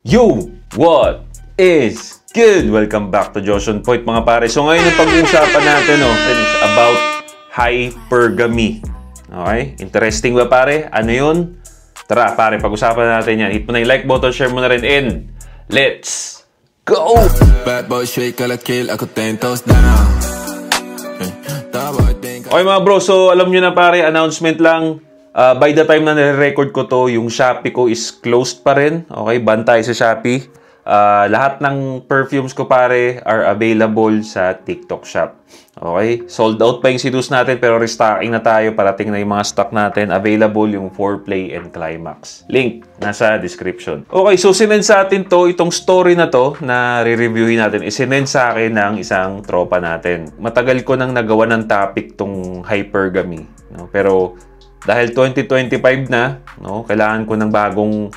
Yo! What is good? Welcome back to Josh on Point mga pare. So ngayon ang pag-uusapan natin is about hypergamy. Okay? Interesting ba pare? Ano yun? Tara pare, pag-usapan natin yan. Hit mo na yung like button, share mo na rin and let's go! Bad boy shake ala kill ako tentos down. Okay mga bro, so alam nyo na pare, announcement lang. By the time na nire-record ko to, yung Shopee ko is closed pa rin. Okay, bantay sa Shopee. Lahat ng perfumes ko pare are available sa TikTok shop. Okay, sold out pa yung Sidus natin pero restocking na tayo. Parating na yung mga stock natin. Available yung Foreplay and Climax. Link nasa description. Okay, so sinend sa atin to, itong story na to na re-reviewin natin, isinend sa akin ng isang tropa natin. Matagal ko nang nagawa ng topic tong hypergamy. No? Pero dahil 2025 na, no, kailangan ko ng bagong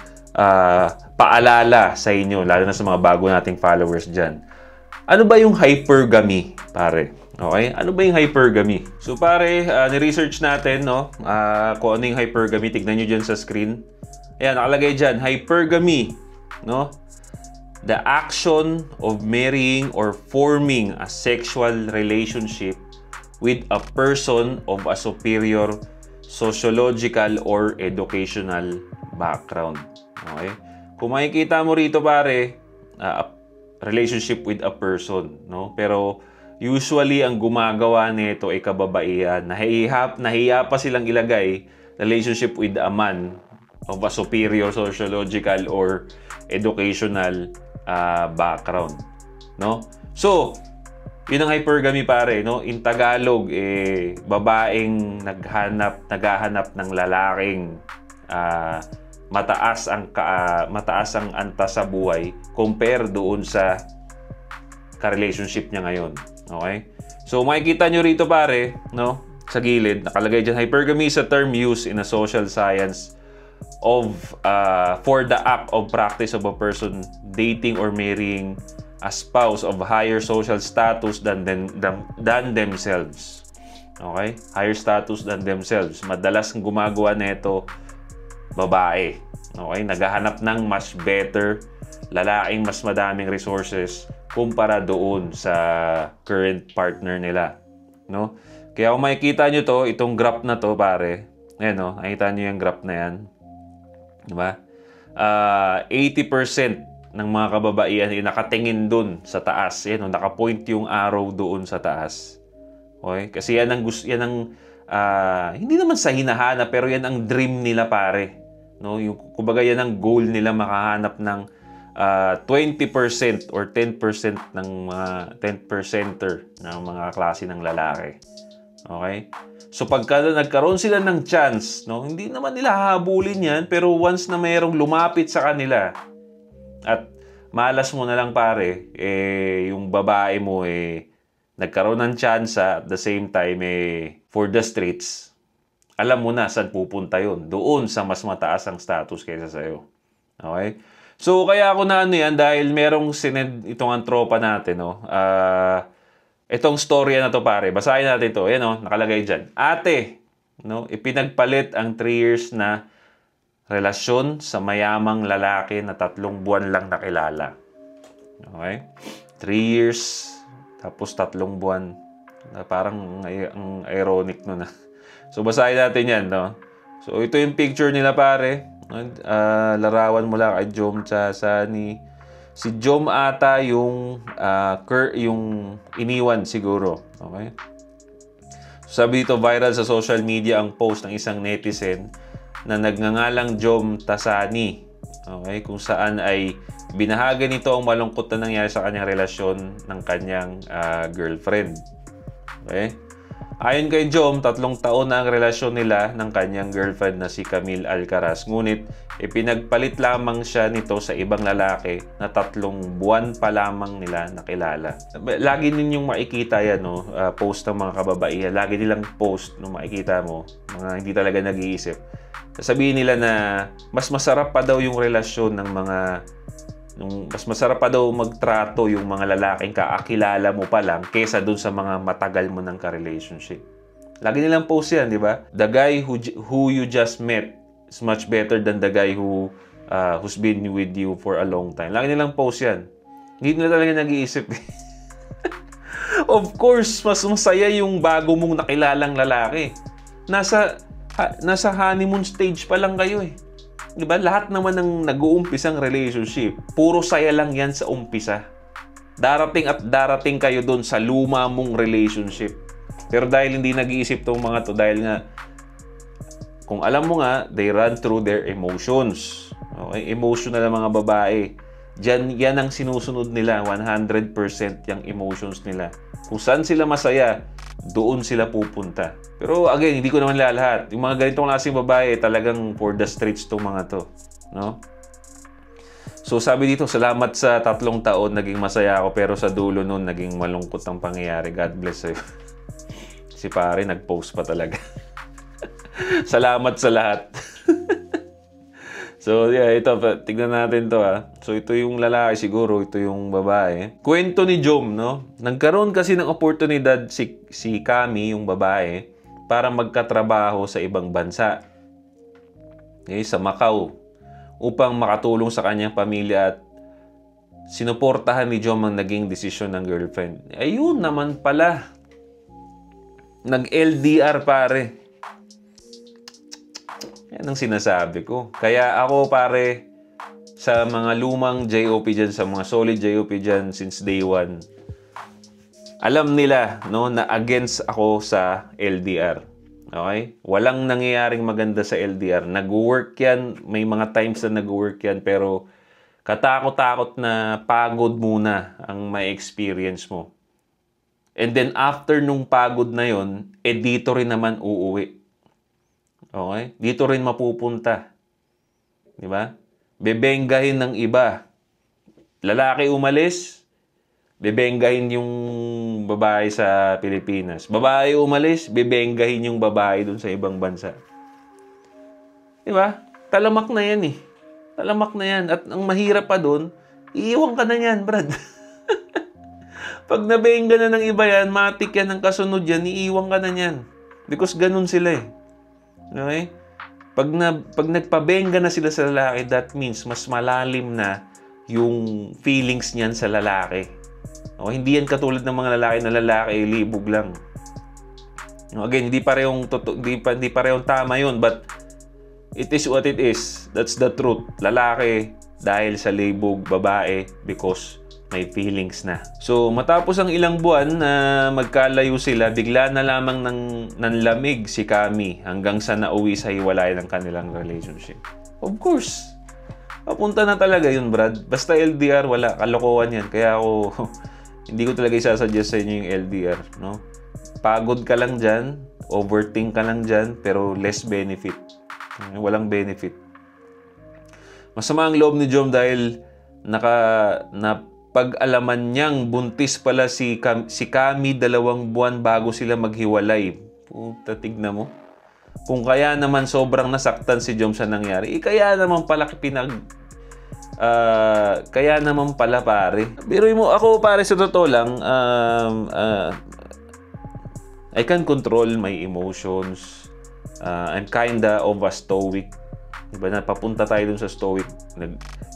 paalala sa inyo, lalo na sa mga bago nating followers dyan. Ano ba yung hypergamy, pare? Okay? Ano ba yung hypergamy? So, pare, ni-research natin, no, kung ano yung hypergamy. Tignan nyo dyan sa screen. Ayan, nakalagay dyan, hypergamy, no? The action of marrying or forming a sexual relationship with a person of a superior sociological or educational background. Okay? Kung makikita mo rito pare, relationship with a person, no? Pero usually ang gumagawa nito ay kababaihan. Nahiya pa silang ilagay relationship with a man of a superior sociological or educational background, no? So, yun ang hypergamy pare, no? In Tagalog, babaeng naghahanap ng lalaking mataas ang antas sa buhay compare doon sa ka-relationship niya ngayon. Okay? So, makikita nyo rito pare, no? Sa gilid, nakalagay dyan, hypergamy is a term used in a social science of for the act of practice of a person dating or marrying a spouse of higher social status than themselves. Okay? Higher status than themselves. Madalas ang gumagawa nito babae. Okay? Naghahanap ng mas better, lalaking mas madaming resources kumpara doon sa current partner nila. No? Kaya kung makikita nyo to, itong graph na to pare, ayan no, nakita nyo yung graph na yan. Diba? 80% ng mga kababaihan ay nakatingin dun sa taas. Yan, no? Nakapoint yung arrow doon sa taas. Okay? Kasi yan ang hindi naman sa hinahanap, pero yan ang dream nila pare. No? Yung, kumbaga yan ang goal nila, makahanap ng 20% or 10% ng mga 10%er ng mga klase ng lalaki. Okay? So pagka nagkaroon sila ng chance, no? Hindi naman nila hahabulin yan, pero once na mayroong lumapit sa kanila, at malas mo na lang pare, yung babae mo nagkaroon ng chance at the same time for the streets, alam mo na saan pupunta yun. Doon sa mas mataas ang status kaysa sa'yo. Okay? So kaya ako na ano yan, dahil merong sinend itong ang tropa natin, no? Itong storya na to pare, basahin natin to. Ayan, no? Nakalagay dyan. Ate, no? Ipinagpalit ang 3 years na relasyon sa mayamang lalaki na 3 buwan lang nakilala. Okay? 3 years, tapos 3 buwan. Parang ang ironic nun. So, basahin natin yan, no? So, ito yung picture nila, pare. Larawan mo lang kay Jom Chasani. Si Jom ata yung iniwan siguro. Okay? So, sabi dito, viral sa social media ang post ng isang netizen na nagngangalang Jom Tasani, okay, kung saan ay binahagi nito ang malungkot na nangyari sa kanyang relasyon ng kanyang girlfriend. Okay? Ayon kay Jom, 3 taon na ang relasyon nila ng kanyang girlfriend na si Camille Alcaraz. Ngunit, ipinagpalit lamang siya nito sa ibang lalaki na 3 buwan pa lamang nila nakilala. Lagi ninyong makikita yan, no? Post ng mga kababaihan. Lagi nilang post, no, makikita mo, mga hindi talaga nag-iisip. Sabihin nila na mas masarap pa daw yung relasyon ng mga mas masarap pa daw magtrato yung mga lalaking kakilala mo pa lang kesa dun sa mga matagal mo ng ka-relationship. Lagi nilang post yan, di ba? The guy who you just met is much better than the guy who who's been with you for a long time. Lagi nilang post yan. Hindi nila talaga nag-iisip. Of course, mas masaya yung bago mong nakilalang lalaki. Nasa honeymoon stage pa lang kayo eh. Diba? Lahat naman ng nag-uumpisang relationship, puro saya lang yan sa umpisa. Darating at darating kayo doon sa luma mong relationship. Pero dahil hindi nag-iisip tong mga to, dahil nga, kung alam mo nga, they run through their emotions. Okay? Emotional na mga babae. Yan ang sinusunod nila, 100% yung emotions nila. Kung saan sila masaya, doon sila pupunta. Pero again, hindi ko naman lahat. Yung mga ganitong klaseng babae, talagang for the streets tong mga to. No? So sabi dito, salamat sa 3 taon, naging masaya ako, pero sa dulo nun, naging malungkot ang pangyayari. God bless sa'yo. Si pare, nag-post pa talaga. Salamat sa lahat. So, yeah, ito, tignan natin to ha. So, ito yung lalaki siguro, ito yung babae. Kwento ni Jom, no? Nagkaroon kasi ng oportunidad si Kami, yung babae, para magkatrabaho sa ibang bansa. Okay, sa Macau. Upang makatulong sa kanyang pamilya at sinuportahan ni Jom ang naging desisyon ng girlfriend. Ayun naman pala. Nag-LDR pare. Yan ang sinasabi ko. Kaya ako pare, sa mga lumang JOP dyan, sa mga solid JOP dyan since day 1, alam nila no, na against ako sa LDR. Okay? Walang nangyayaring maganda sa LDR. Nag-work yan. May mga times na nag-work yan. Pero katakot-takot na pagod muna ang may experience mo. And then after nung pagod na yon, dito rin naman uuwi. Okay? Dito rin mapupunta. Di ba? Bebenggahin ng iba. Lalaki umalis, bebenggahin yung babae sa Pilipinas. Babae umalis, bebenggahin yung babae dun sa ibang bansa. Di ba? Talamak na yan eh. Talamak na yan. At ang mahirap pa dun, iiwan ka na yan, Brad. Pag nabengga na ng iba yan, matik yan ang kasunod yan, iiwan ka na yan. Because ganun sila eh. Okay? Pag nagpabengga na sila sa lalaki, that means mas malalim na yung feelings niyan sa lalaki. Okay? Hindi yan katulad ng mga lalaki, libog lang. Again, hindi parehong tama yun, but it is what it is. That's the truth. Lalaki dahil sa libog, babae because may feelings na. So, matapos ang ilang buwan na magkalayo sila, bigla na lamang nanlamig si Kami hanggang sa nauwi sa hiwalay ng kanilang relationship. Of course. Papunta na talaga yun, Brad. Basta LDR, wala. Kalokohan yan. Kaya ako, hindi ko talaga isasuggest sa inyo yung LDR. No? Pagod ka lang dyan, overthink ka lang dyan, pero less benefit. Walang benefit. Masama ang loob ni Jom dahil pag-alaman niyang buntis pala si Kami 2 buwan bago sila maghiwalay. Puta, tignan mo. Kung kaya naman sobrang nasaktan si Jom sa nangyari, kaya naman pala kaya naman pala pare. Biruin mo, ako pare sa totoo lang, I can control my emotions. I'm kinda of a stoic. Diba na papunta tayo dun sa stoic.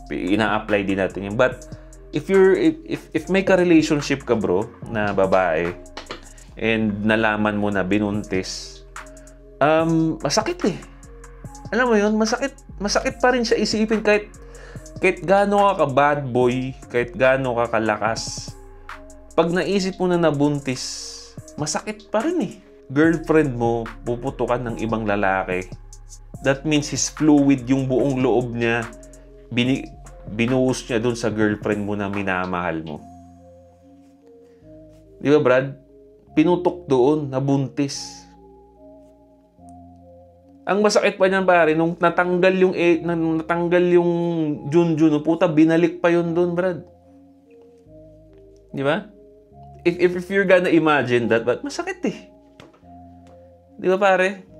Ina-apply din natin yun. But if may ka-relationship ka bro na babae and nalaman mo na binuntis, masakit eh. Alam mo yun, masakit pa rin siya isipin kahit gaano ka bad boy, kahit gaano ka kalakas. Pag naisip mo na nabuntis, masakit pa rin eh. Girlfriend mo, puputukan ng ibang lalaki. That means his fluid, yung buong loob niya, binuhos niya dun sa girlfriend mo na minamahal mo. Di ba, Brad? Pinutok doon, nabuntis. Ang masakit pa niyan, pare, nung natanggal yung Junjun, puta, binalik pa yun doon, Brad. Di ba? If you're gonna imagine that, but masakit eh. Di ba, pare?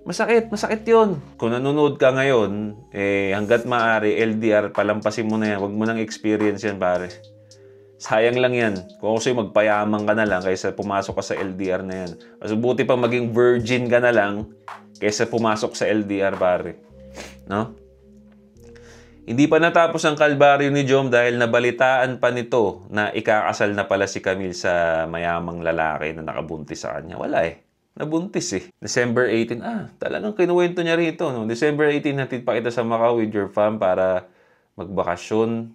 Masakit yun. Kung nanonood ka ngayon, hanggat maaari, LDR, palampasin mo na yan. Huwag mo nang experience yan, pare. Sayang lang yan. Kung kasi magpayaman ka na lang kaysa pumasok ka sa LDR na yan. Mas buti pa maging virgin ka na lang kaysa pumasok sa LDR, pare. No? Hindi pa natapos ang kalbaryo ni Jom dahil nabalitaan pa nito na ikakasal na pala si Camille sa mayamang lalaki na nakabuntis sa kanya. Wala eh. Nabuntis eh. December 18, talagang kinuwento niya rito. No? December 18, hatid pa kita sa Macau with your fam para magbakasyon.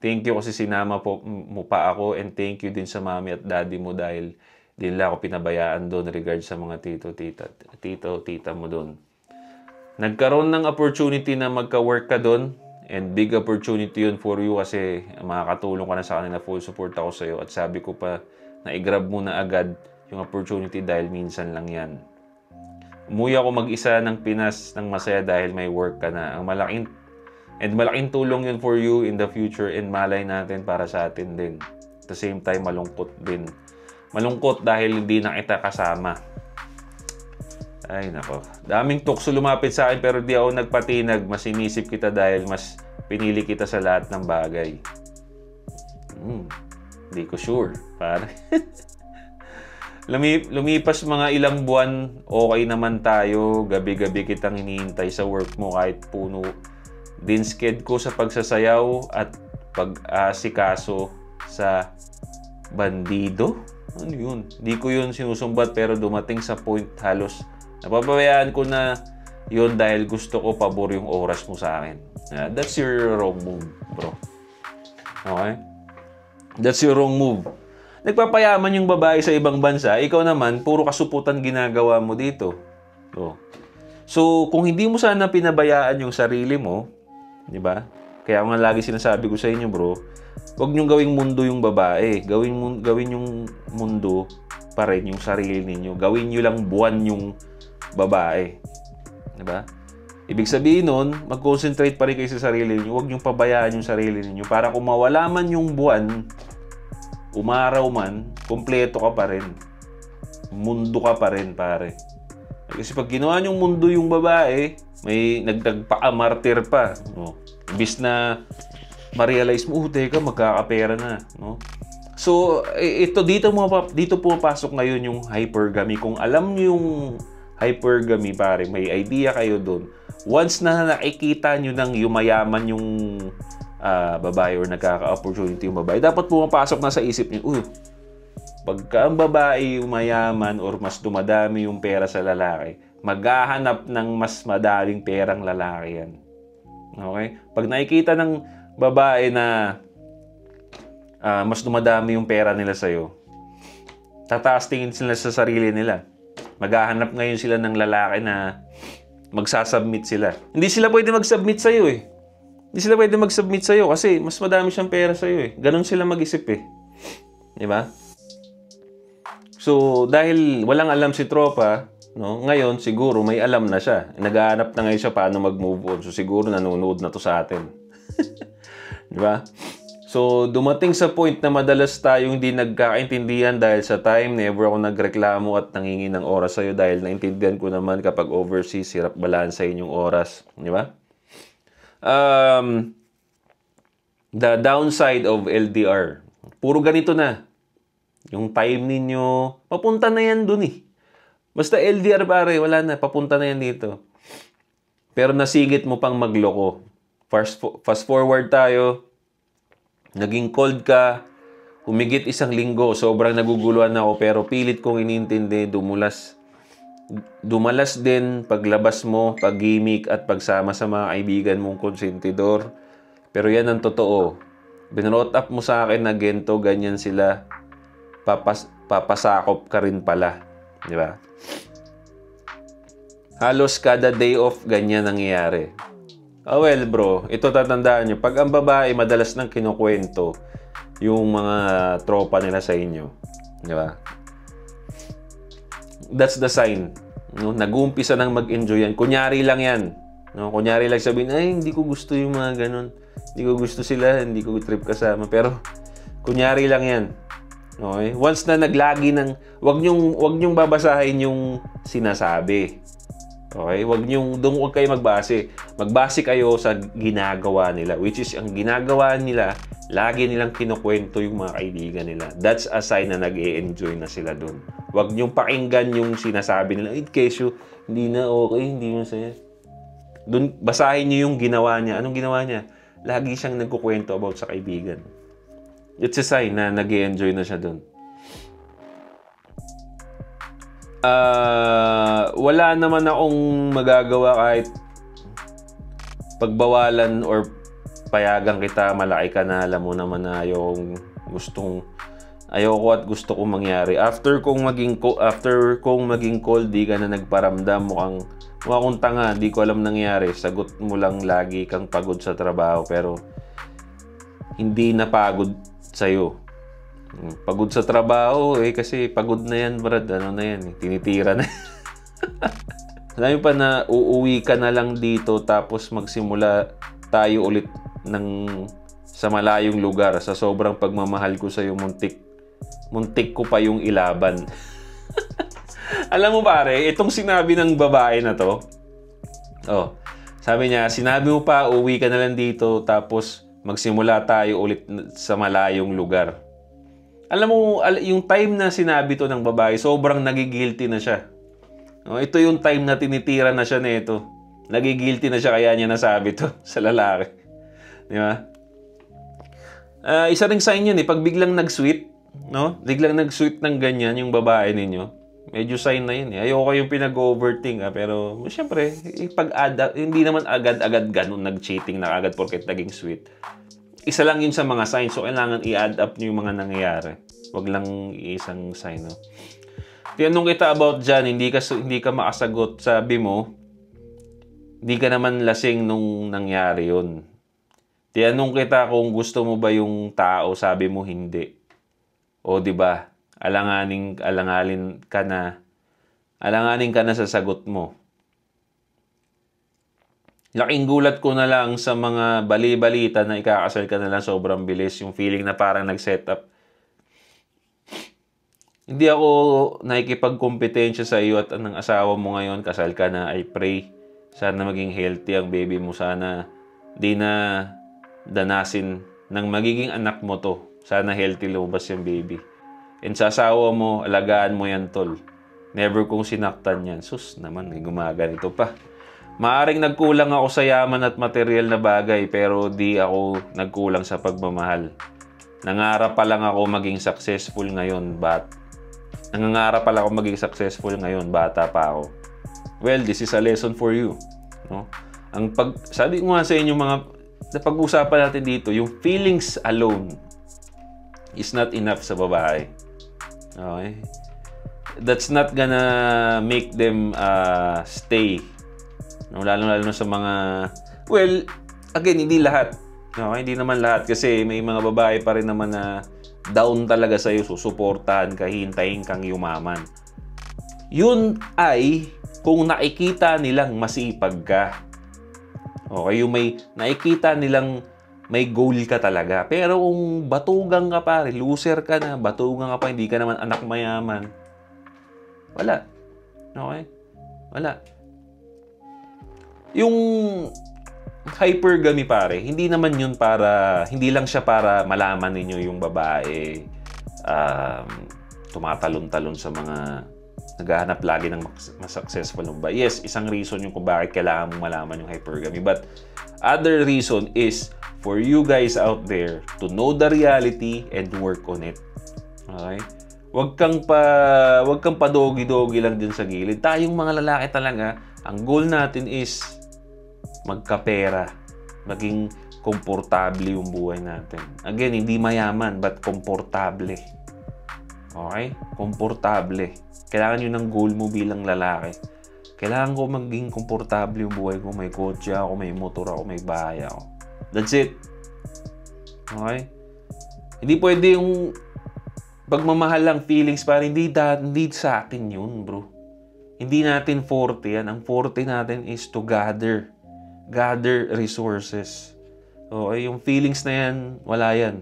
Thank you kasi sinama mo pa ako, and thank you din sa mami at daddy mo dahil di nila ako pinabayaan doon regards sa mga tita mo doon. Nagkaroon ng opportunity na magka-work ka doon. And big opportunity yun for you kasi makakatulong ka na sa kanila. Full support ako sa'yo. At sabi ko pa na i-grab mo na agad yung opportunity dahil minsan lang yan. Umuwi ako mag-isa ng Pinas ng masaya dahil may work ka na. Malaking tulong yun for you in the future, and malay natin para sa atin din. At the same time, malungkot din. Malungkot dahil hindi na kita kasama. Ay, nako. Daming tukso lumapit sa akin pero di ako nagpatinag. Mas inisip kita dahil mas pinili kita sa lahat ng bagay. Di ko sure, pare. Lumipas mga ilang buwan, okay naman tayo. Gabi-gabi kitang hinihintay sa work mo kahit puno. Dinsked ko sa pagsasayaw at pag-asikaso sa bandido. Ano yun? Di ko yun sinusumbat pero dumating sa point halos napapabayaan ko na yun dahil gusto ko pabor yung oras mo sa akin. That's your wrong move, bro. Okay? That's your wrong move. Nagpapayaman yung babae sa ibang bansa, ikaw naman, puro kasuputan ginagawa mo dito. So, kung hindi mo sana pinabayaan yung sarili mo, di ba? Kaya nga lagi sinasabi ko sa inyo, bro, huwag niyong gawing mundo yung babae. Gawin yung mundo pa rin yung sarili ninyo. Gawin niyo lang buwan yung babae. Diba? Ibig sabihin nun, mag-concentrate pa rin kayo sa sarili niyo. Huwag niyong pabayaan yung sarili niyo. Para kung mawala man yung buwan, umaraw man, kumpleto ka pa rin. Mundo ka pa rin, pare. Kasi pag ginawa niyong mundo yung babae, may nagpaka-martir pa. No? Imbis na ma-realize mo, teka, magkakapera na. No? So, dito pumapasok ngayon yung hypergamy. Kung alam niyo yung hypergamy, pare, may idea kayo doon. Once na nakikita nyo ng yumayaman yung babae or nagkaka-opportunity yung babae, dapat pumapasok na sa isip nyo, pagka ang babae umayaman or mas dumadami yung pera sa lalaki, maghahanap ng mas madaling perang lalaki yan. Okay? Pag nakikita ng babae na mas dumadami yung pera nila sa'yo, tataas tingin sila sa sarili nila. Maghahanap ngayon sila ng lalaki na magsasubmit sila. Hindi sila pwede mag-submit sa'yo eh. Hindi sila pwede mag-submit sa'yo kasi mas madami siyang pera sa'yo eh. Ganon sila mag-isip eh. Diba? So, dahil walang alam si tropa, no, ngayon siguro may alam na siya. Naghahanap na ngayon siya paano mag-move on. So, siguro nanonood na to sa atin. Diba? So, dumating sa point na madalas tayong hindi nagkakaintindihan dahil sa time. Never ako nagreklamo at nangingi ng oras sa'yo dahil naintindihan ko naman kapag overseas, hirap balansahin yung oras. Di ba? The downside of LDR. Puro ganito na. Yung time ninyo, papunta na yan dun eh. Basta LDR pare, wala na. Papunta na yan dito. Pero nasigit mo pang magloko. Fast forward tayo. Naging cold ka, humigit 1 linggo, sobrang naguguluhan ako pero pilit kong inintindi, dumalas din paglabas mo, pag-gimmick at pagsama sa mga kaibigan mong konsentidor. Pero yan ang totoo. Binrot up mo sa akin na gento, ganyan sila, papasakop ka rin pala. Di ba? Halos kada day off, ganyan nangyayari. Well, bro, ito tatandaan nyo. Pag ang babae madalas nang kinukwento yung mga tropa nila sa inyo, di ba? That's the sign. No? Nag-uumpisa nang mag-enjoy yan. Kunyari lang yan. No? Kunyari lang sabihin, ay, hindi ko gusto yung mga ganun. Hindi ko gusto sila, hindi ko trip kasama. Pero, kunyari lang yan. Okay? Once na naglagi ng, wag nyong babasahin yung sinasabi. Okay? Huwag kayo magbase. Magbase kayo sa ginagawa nila. Which is, ang ginagawa nila, lagi nilang kinukwento yung mga kaibigan nila. That's a sign na nag-e-enjoy na sila dun. Huwag niyong pakinggan yung sinasabi nila, kesyo, hindi na okay, hindi masaya. Dun, basahin niyo yung ginawa niya. Anong ginawa niya? lagi siyang nagkukwento about sa kaibigan. It's a sign na nag-i-enjoy na siya dun. Wala naman akong magagawa kahit pagbawalan or payagan kita, malaki ka na, alam mo naman na ayoko at gusto kong mangyari. After kong maging call, di ka na nagparamdam, mukhang akong tanga, di ko alam nangyari. Sagot mo lang lagi kang pagod sa trabaho, pero hindi na pagod sa'yo. Pagod sa trabaho, kasi pagod na yan, brad. Ano na yan, tinitira na. Sabi pa na uuwi ka na lang dito tapos magsimula tayo ulit sa malayong lugar. Sa sobrang pagmamahal ko sa'yo, muntik ko pa yung ilaban. Alam mo pare, itong sinabi ng babae na to, sabi niya, sinabi mo pa, uuwi ka na lang dito tapos magsimula tayo ulit sa malayong lugar. Alam mo, yung time na sinabi to ng babae, sobrang nagigilty na siya. Ito yung time na tinitira na siya nito. Nagigilty na siya kaya niya nasabi to sa lalaki. Di ba? Isa ring sign yun pag biglang nag-sweet, no? Biglang nag-sweet ng ganyan yung babae ninyo. Medyo sign na yun Ayoko yung pinag-overthink pero syempre, hindi naman agad-agad ganun nag-cheating na agad porket naging sweet. Isa lang yun sa mga signs. So, kailangan i-add up nyo yung mga nangyayari. Wag lang isang sign, no? Tinanong kita about dyan, hindi ka makasagot. Sabi mo, hindi ka naman lasing nung nangyari yun. Tinanong kita kung gusto mo ba yung tao, sabi mo hindi. O, di ba? Alanganin ka na sa sagot mo. Laking gulat ko na lang sa mga bali-balita na ikakasal ka na lang sobrang bilis. Yung feeling na parang nag-set up. Hindi ako nakikipagkompetensya sa iyo at ng asawa mo ngayon. Kasal ka na. I pray. Sana maging healthy ang baby mo. Sana di na danasin ng magiging anak mo to. Sana healthy lumabas yung baby. And sa asawa mo, alagaan mo yan, tol. Never kong sinaktan yan. Sus naman, gumaganito pa. Maaring nagkulang ako sa yaman at material na bagay pero di ako nagkulang sa pagmamahal. Nangangarap pa lang ako maging successful ngayon, bata pa ako. Well, this is a lesson for you, no? Sabi ko nga sa inyo napag-usapan natin dito, yung feelings alone is not enough sa babae. Okay? That's not gonna make them stay. No, lalo na sa mga... Well, again, hindi lahat. No, hindi naman lahat. Kasi may mga babae pa rin naman na down talaga sa'yo, susuportahan ka, hintayin kang yumaman. Yun ay kung nakikita nilang masipag ka. Okay, yung nakikita nilang may goal ka talaga. Pero kung batugang ka pa, loser ka na, batugang ka pa, hindi ka naman anak mayaman, wala. Okay? Wala. Yung hypergamy pare, hindi lang siya para malaman ninyo yung babae tumatalon-talon sa mga naghahanap lagi ng mas successful ng babae. Yes, isang reason yung kung bakit kailangan mong malaman yung hypergamy. But other reason is for you guys out there to know the reality and work on it. Okay? Wag kang pa-dogi-dogi lang din sa gilid. Tayong mga lalaki talaga, ang goal natin is magkapera, maging komportable yung buhay natin. Again, hindi mayaman, but komportable. Okay? Komportable. Kailangan yun ang goal mo bilang lalaki. Kailangan ko maging komportable yung buhay ko. May kotse ako, may motor ako, may bahay ako. That's it. Okay? Hindi pwede yung pagmamahal lang, feelings, para hindi sa atin yun, bro. Hindi natin forte yan. Ang forte natin is to gather resources. Okay, yung feelings na yan, wala yan.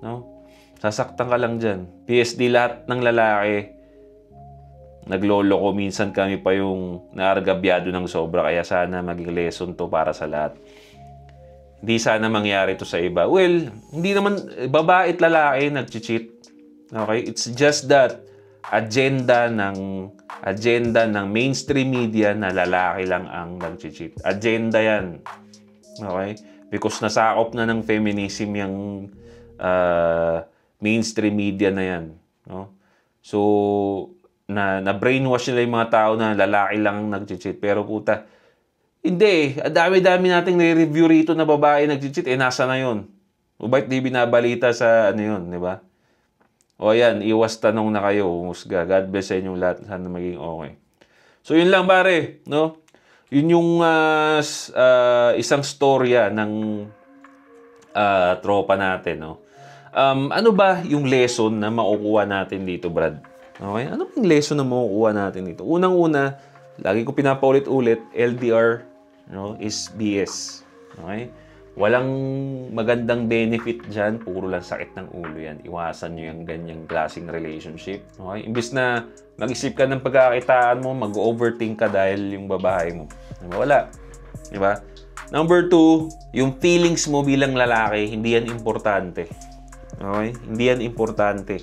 No? Sasaktan ka lang dyan. PSD, lahat ng lalaki, naglolo ko. Minsan kami pa yung naargabyado ng sobra. Kaya sana maging lesson to para sa lahat. Hindi sana mangyari to sa iba. Well, hindi naman, babae at lalaki nag-cheat. Okay? It's just that agenda ng mainstream media na lalaki lang ang nag-cheat. Agenda yan. Okay? Because nasakop na ng feminism yung mainstream media na yan. No? So, na-brainwash nila yung mga tao na lalaki lang nag-cheat. Pero puta, hindi eh. Dami-dami nating nire-review rito na babae nag-cheat. Nasa na yun? O ba't di binabalita sa ano yun, di ba? O yan, iwas tanong na kayo. Umusga. God bless sa inyong lahat. Sana maging okay. So, yun lang pare. No? Yun yung isang storya ng tropa natin. No? Ano ba yung lesson na makukuha natin dito, Brad? Okay? Ano yung lesson na makukuha natin dito? Unang-una, lagi ko pinapaulit-ulit, LDR is BS. Okay? Walang magandang benefit dyan. Puro lang sakit ng ulo yan. Iwasan nyo yung ganyang klaseng relationship. Okay? Imbis na mag-isip ka ng pagkakitaan mo, mag-overthink ka dahil yung babae mo. Wala. Diba? Number 2, yung feelings mo bilang lalaki, hindi yan importante. Okay? Hindi yan importante.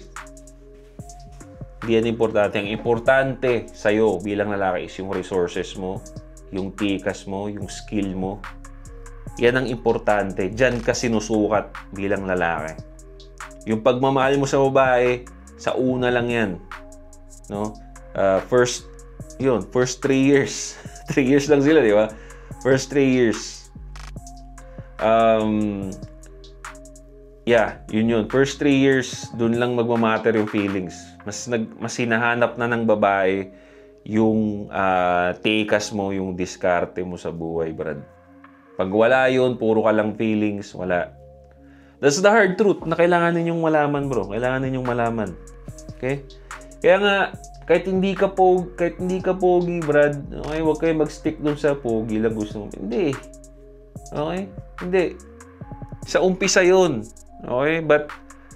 Hindi yan importante. Ang importante sa'yo bilang lalaki is yung resources mo, yung tikas mo, yung skill mo. Yan ang importante. Diyan ka sinusukat bilang lalaki. Yung pagmamahal mo sa babae, sa una lang yan. No? First 3 years. 3 years lang sila, di ba? First 3 years. Yun. First 3 years, dun lang magmamatter yung feelings. Mas hinahanap na ng babae yung tikas mo, yung diskarte mo sa buhay, Brad. Pag wala yun, puro ka lang feelings, wala. That's the hard truth na kailangan ninyong malaman, bro. Kailangan ninyong malaman. Okay? Kaya nga, kahit hindi ka pogi, Brad, okay, huwag kayo mag-stick dun sa pogi lang gusto mo. Hindi. Okay? Hindi. Sa umpisa yun. Okay? But,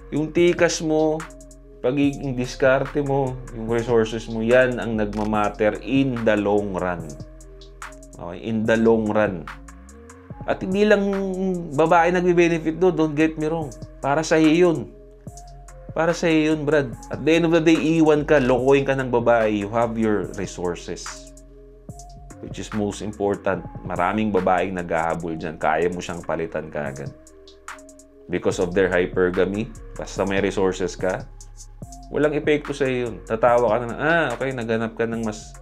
yung tikas mo, pagiging diskarte mo, yung resources mo, yan ang nagmamatter in the long run. Okay? In the long run. At hindi lang babae nagbe-benefit doon. Don't get me wrong. Para sa iyo yun. Para sa iyo yun, Brad. At the end of the day, iwan ka, lokohin ka ng babae. You have your resources. Which is most important. Maraming babaeng naghahabol dyan. Kaya mo siyang palitan kaagad. Because of their hypergamy. Basta may resources ka. Walang epekto sa iyo yun. Tatawa ka na, okay, naghanap ka ng mas,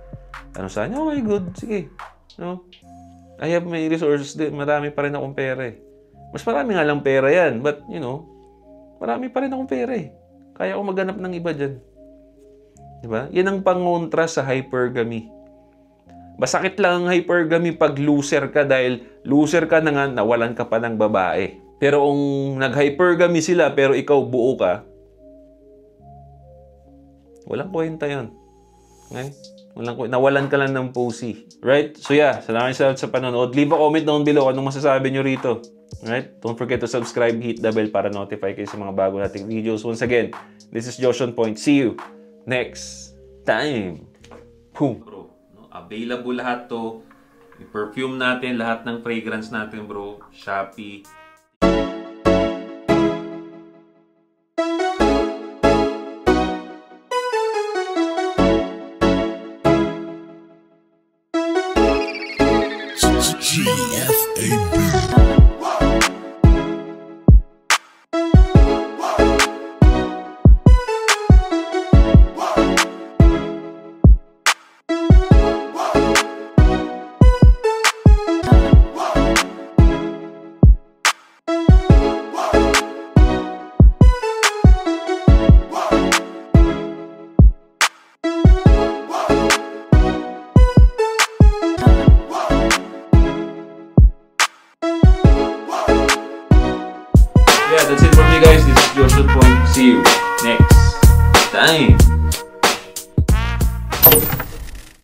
saan? Okay, good. Sige. No? I have my resources din. Marami pa rin akong pera eh. Mas marami nga lang pera yan. But, marami pa rin akong pera eh. Kaya ko maghanap ng iba dyan. Diba? Yan ang pangontra sa hypergamy. Masakit lang ang hypergamy pag loser ka dahil loser ka na nga, nawalan ka pa ng babae. Pero kung nag-hypergamy sila pero ikaw buo ka, walang kwenta yun. Okay? Nawalan ka lang ng pussy. Right? So yeah, salamat sa panonood. Leave a comment down below anong masasabi nyo rito. Right? Don't forget to subscribe, hit the bell para notify kayo sa mga bago nating videos. Once again, this is Josh on Point. See you next time. Boom. Bro, available lahat to. Yung perfume natin, lahat ng fragrance natin, bro. Shopee. Yeah, that's it for me guys. This is Josh on Point. See you next time.